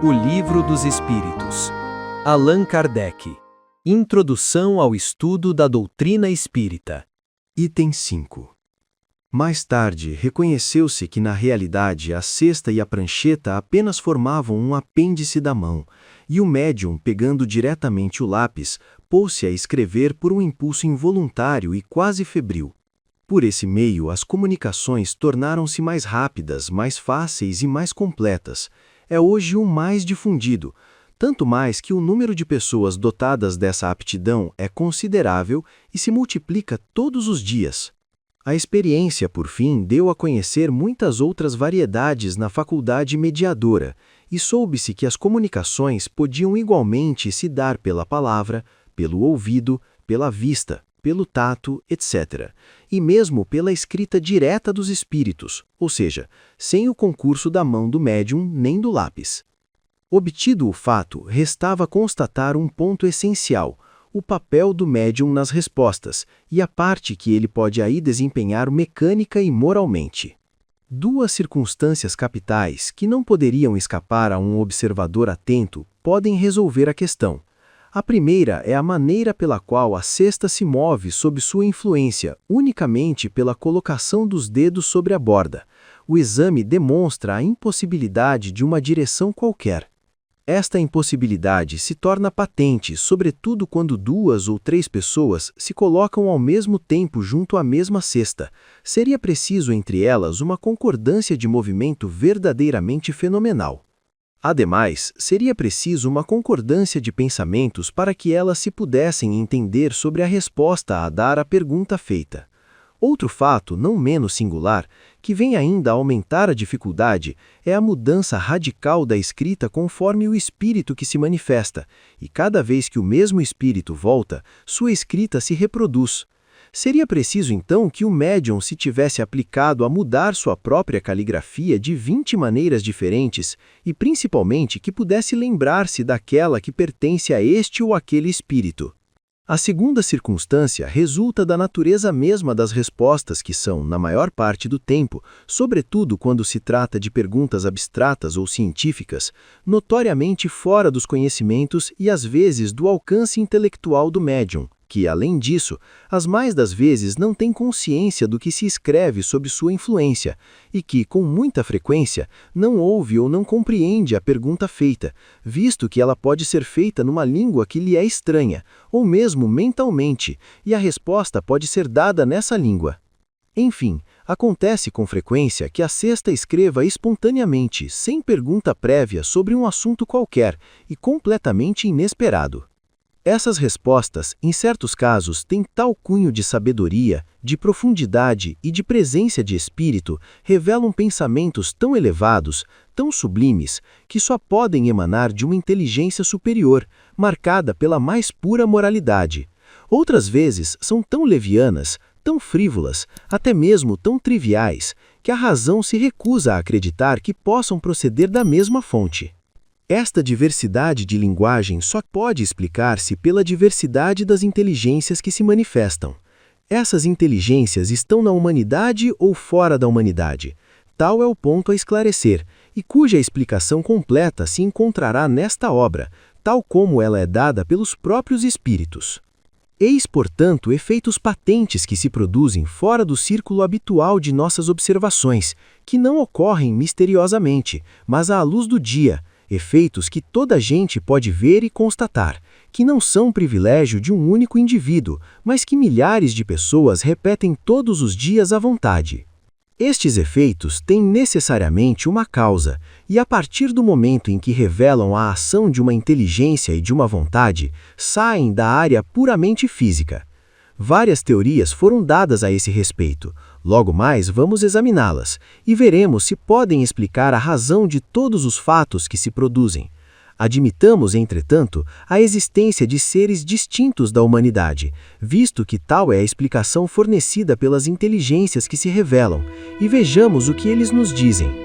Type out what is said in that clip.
O Livro dos Espíritos. Allan Kardec. Introdução ao estudo da doutrina espírita. Item 5. Mais tarde, reconheceu-se que na realidade a cesta e a prancheta apenas formavam um apêndice da mão, e o médium, pegando diretamente o lápis, pôs-se a escrever por um impulso involuntário e quase febril. Por esse meio, as comunicações tornaram-se mais rápidas, mais fáceis e mais completas. É hoje o mais difundido, tanto mais que o número de pessoas dotadas dessa aptidão é considerável e se multiplica todos os dias. A experiência, por fim, deu a conhecer muitas outras variedades na faculdade mediadora, e soube-se que as comunicações podiam igualmente se dar pela palavra, pelo ouvido, pela vista, pelo tato, etc., e mesmo pela escrita direta dos espíritos, ou seja, sem o concurso da mão do médium nem do lápis. Obtido o fato, restava constatar um ponto essencial: o papel do médium nas respostas, e a parte que ele pode aí desempenhar mecânica e moralmente. Duas circunstâncias capitais, que não poderiam escapar a um observador atento, podem resolver a questão. A primeira é a maneira pela qual a cesta se move sob sua influência, unicamente pela colocação dos dedos sobre a borda. O exame demonstra a impossibilidade de uma direção qualquer. Esta impossibilidade se torna patente, sobretudo quando duas ou três pessoas se colocam ao mesmo tempo junto à mesma cesta. Seria preciso entre elas uma concordância de movimento verdadeiramente fenomenal. Ademais, seria preciso uma concordância de pensamentos para que elas se pudessem entender sobre a resposta a dar à pergunta feita. Outro fato, não menos singular, que vem ainda a aumentar a dificuldade, é a mudança radical da escrita conforme o espírito que se manifesta, e cada vez que o mesmo espírito volta, sua escrita se reproduz. Seria preciso então que o médium se tivesse aplicado a mudar sua própria caligrafia de 20 maneiras diferentes e principalmente que pudesse lembrar-se daquela que pertence a este ou aquele espírito. A segunda circunstância resulta da natureza mesma das respostas que são, na maior parte do tempo, sobretudo quando se trata de perguntas abstratas ou científicas, notoriamente fora dos conhecimentos e às vezes do alcance intelectual do médium, que, além disso, as mais das vezes não tem consciência do que se escreve sob sua influência, e que, com muita frequência, não ouve ou não compreende a pergunta feita, visto que ela pode ser feita numa língua que lhe é estranha, ou mesmo mentalmente, e a resposta pode ser dada nessa língua. Enfim, acontece com frequência que a cesta escreva espontaneamente, sem pergunta prévia sobre um assunto qualquer, e completamente inesperado. Essas respostas, em certos casos, têm tal cunho de sabedoria, de profundidade e de presença de espírito, revelam pensamentos tão elevados, tão sublimes, que só podem emanar de uma inteligência superior, marcada pela mais pura moralidade. Outras vezes são tão levianas, tão frívolas, até mesmo tão triviais, que a razão se recusa a acreditar que possam proceder da mesma fonte. Esta diversidade de linguagem só pode explicar-se pela diversidade das inteligências que se manifestam. Essas inteligências estão na humanidade ou fora da humanidade? Tal é o ponto a esclarecer, e cuja explicação completa se encontrará nesta obra, tal como ela é dada pelos próprios espíritos. Eis, portanto, efeitos patentes que se produzem fora do círculo habitual de nossas observações, que não ocorrem misteriosamente, mas à luz do dia, efeitos que toda a gente pode ver e constatar, que não são privilégio de um único indivíduo, mas que milhares de pessoas repetem todos os dias à vontade. Estes efeitos têm necessariamente uma causa, e a partir do momento em que revelam a ação de uma inteligência e de uma vontade, saem da área puramente física. Várias teorias foram dadas a esse respeito. Logo mais vamos examiná-las, e veremos se podem explicar a razão de todos os fatos que se produzem. Admitamos, entretanto, a existência de seres distintos da humanidade, visto que tal é a explicação fornecida pelas inteligências que se revelam, e vejamos o que eles nos dizem.